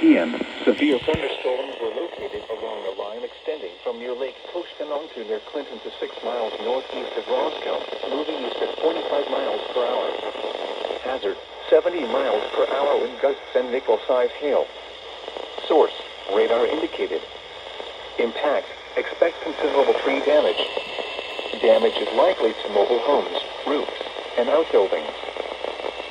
p.m., severe thunderstorms were located along a line extending from near Lake Koshkonong to near Clinton to 6 miles northeast of Roscoe, moving east at 45 miles per hour. Hazard, 70 miles per hour wind gusts and nickel-sized hail. Source, radar indicated. Impact, expect considerable tree damage. Damage is likely to mobile homes, roofs, and outbuildings.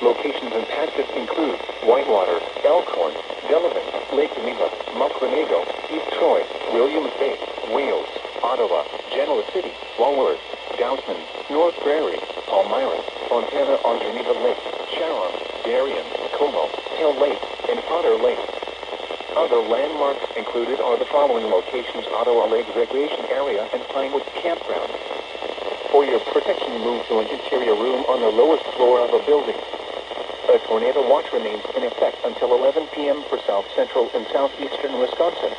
Locations impacted include Whitewater, Elkhorn, Delavan, Lake Geneva, Mukwonago, East Troy, Williams Bay, Wales, Ottawa, Genoa City, Walworth, Dousman, North Prairie, Palmyra, Fontana on Geneva Lake, Sharon, Darien, Como, Hill Lake, and Potter Lake. Other landmarks included are the following locations: Ottawa Lake Recreation Area and Pinewood Campground. For your protection, move to an interior room on the lowest floor of a building. A tornado watch remains in effect until 11 p.m. for south central and southeastern Wisconsin.